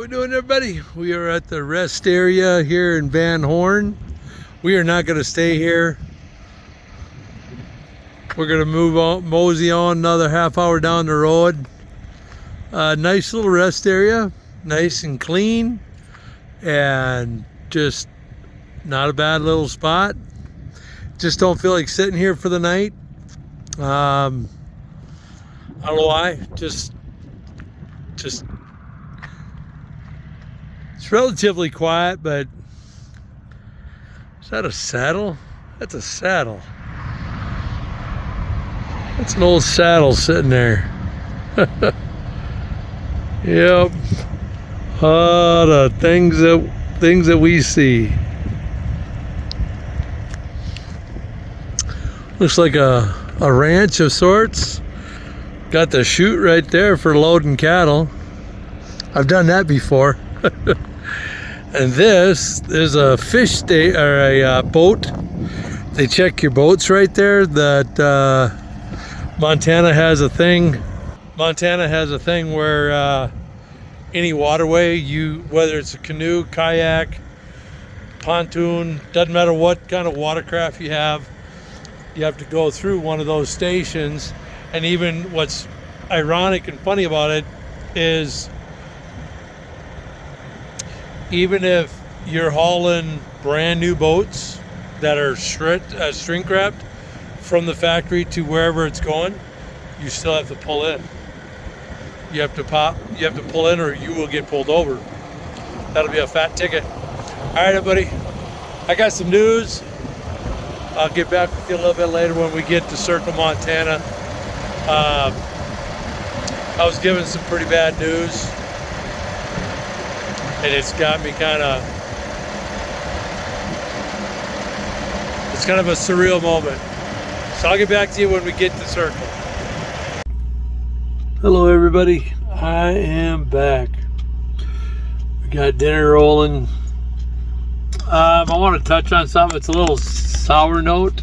doing, everybody? We are at the rest area here in Van Horn. We are not going to stay here. We're going to move on, mosey on another half hour down the road. Nice little rest area, nice and clean, and just not a bad little spot. Just don't feel like sitting here for the night. I don't know why. Just it's relatively quiet, but is that a saddle? That's a saddle. That's an old saddle sitting there. Yep. The things that we see. Looks like a ranch of sorts. Got the chute right there for loading cattle. I've done that before. And this is a fish state or a boat. They check your boats right there. That Montana has a thing. Montana has a thing where any waterway, whether it's a canoe, kayak, pontoon, doesn't matter what kind of watercraft you have to go through one of those stations. And even what's ironic and funny about it is, even if you're hauling brand new boats that are shrink wrapped from the factory to wherever it's going, you still have to pull in. You have to pull in, or you will get pulled over. That'll be a fat ticket. All right, everybody. I got some news. I'll get back with you a little bit later when we get to Circle, Montana. I was given some pretty bad news, and it's got me it's kind of a surreal moment. So I'll get back to you when we get to Circle. Hello, everybody. I am back. We got dinner rolling. I want to touch on something. It's a little sour note.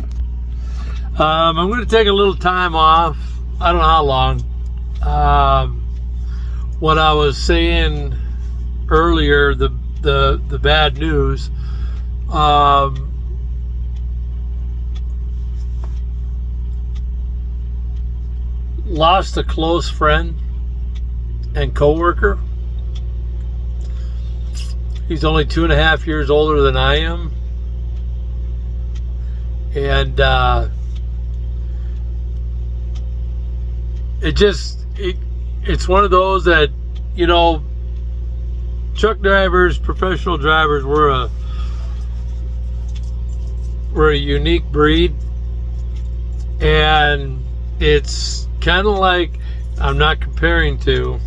I'm going to take a little time off. I don't know how long. What I was saying earlier, the bad news. Lost a close friend and coworker. He's only 2.5 years older than I am, and it's one of those that, truck drivers, professional drivers, we're a unique breed, and it's kind of like, I'm not comparing to,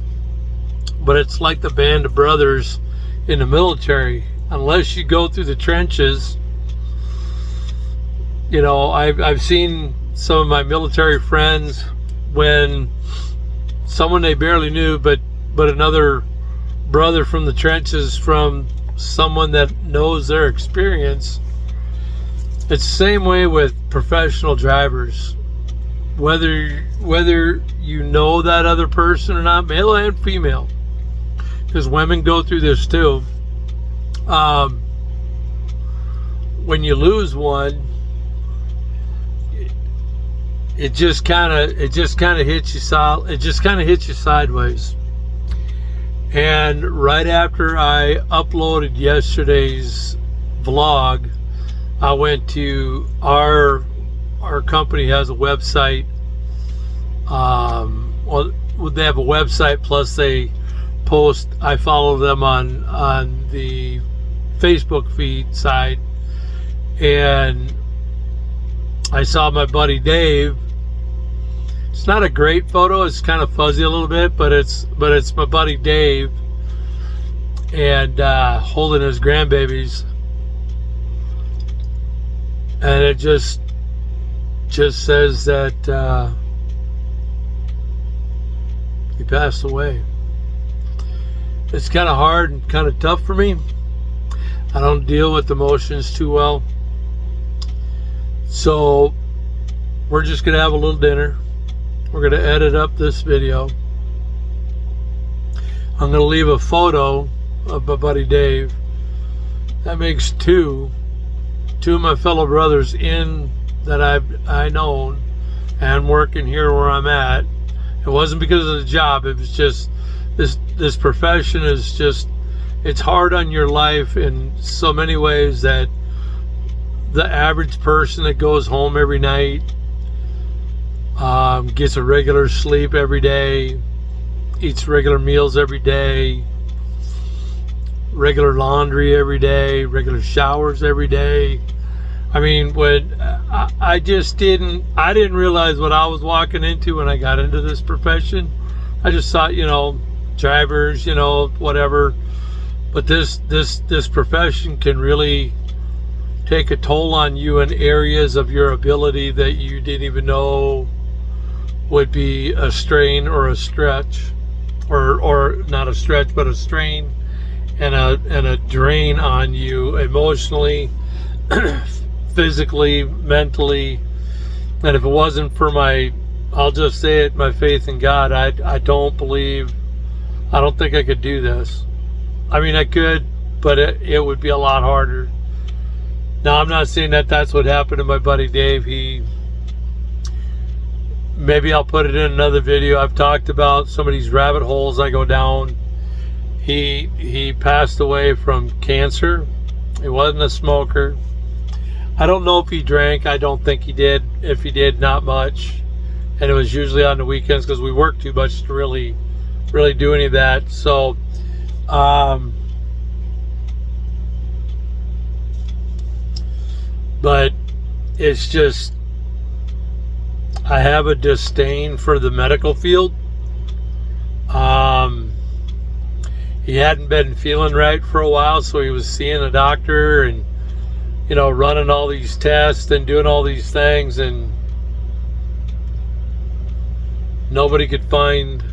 but it's like the band of brothers in the military. Unless you go through the trenches, I've seen some of my military friends, when someone they barely knew, but another brother from the trenches, from someone that knows their experience. It's the same way with professional drivers. Whether you know that other person or not, male and female, because women go through this too. When you lose one, it just kind of hits you solid. It just kind of hits you sideways. And right after I uploaded yesterday's vlog, I went to our company has a website. Well, they have a website, plus they post. I follow them on the Facebook feed side, and I saw my buddy Dave. It's not a great photo. It's kind of fuzzy a little bit, but it's my buddy Dave, and holding his grandbabies, and it just says that he passed away. It's kind of hard and kind of tough for me. I don't deal with emotions too well, so we're just gonna have a little dinner. We're gonna edit up this video. I'm gonna leave a photo of my buddy Dave. That makes two of my fellow brothers in that I known and working here where I'm at. It wasn't because of the job. It was just this profession is just, it's hard on your life in so many ways that the average person that goes home every night, gets a regular sleep every day, eats regular meals every day, regular laundry every day, regular showers every day. I mean, when I didn't realize what I was walking into when I got into this profession. I just thought, drivers, whatever. But this profession can really take a toll on you in areas of your ability that you didn't even know would be a strain or a stretch, or not a stretch, but a strain and a drain on you emotionally, physically, mentally. And if it wasn't for I'll just say it, my faith in God, I don't think I could do this. I mean, I could, but it would be a lot harder. Now, I'm not saying that that's what happened to my buddy Dave. Maybe I'll put it in another video. I've talked about some of these rabbit holes I go down. He passed away from cancer. He wasn't a smoker. I don't know if he drank. I don't think he did. If he did, not much. And it was usually on the weekends because we worked too much to really do any of that. So, but it's just, I have a disdain for the medical field. He hadn't been feeling right for a while, so he was seeing a doctor and, running all these tests and doing all these things, and nobody could find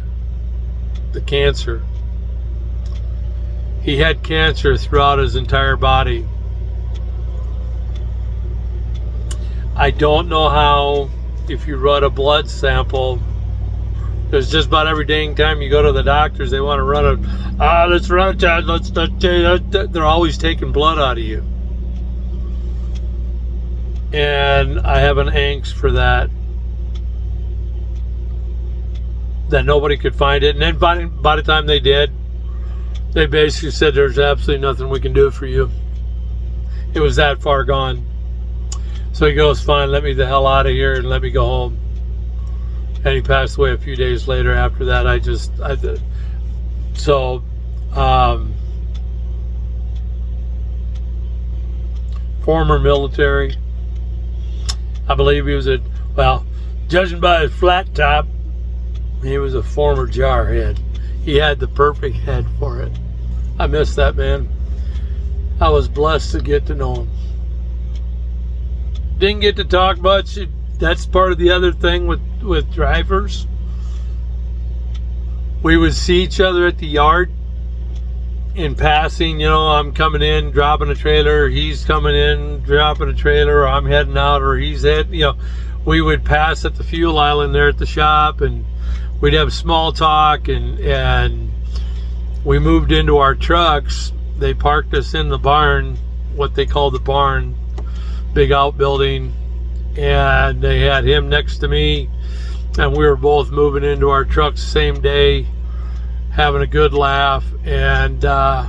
the cancer. He had cancer throughout his entire body. I don't know how, if you run a blood sample, because just about every dang time you go to the doctors, they want to run let's run a test, they're always taking blood out of you. And I have an angst for that nobody could find it. And then by the time they did, they basically said there's absolutely nothing we can do for you. It was that far gone. So he goes, fine, let me the hell out of here and let me go home. And he passed away a few days later. After that, former military. I believe he was judging by his flat top, he was a former jarhead. He had the perfect head for it. I miss that man. I was blessed to get to know him. Didn't get to talk much. That's part of the other thing with drivers. We would see each other at the yard in passing. I'm coming in, dropping a trailer. He's coming in, dropping a trailer. Or I'm heading out, or he's heading. We would pass at the fuel island there at the shop, and we'd have small talk. And we moved into our trucks. They parked us in the barn, what they call the barn, big outbuilding, and they had him next to me, and we were both moving into our trucks the same day, having a good laugh. And I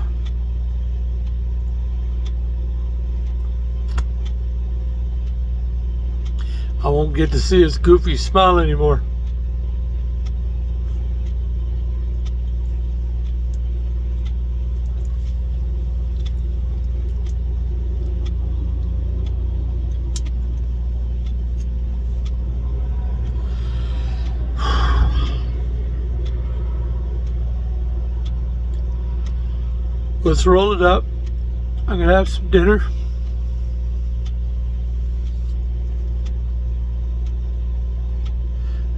won't get to see his goofy smile anymore. Let's roll it up. I'm gonna have some dinner.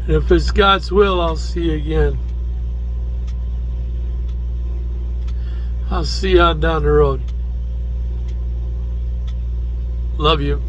And if it's God's will, I'll see you again. I'll see you on down the road. Love you.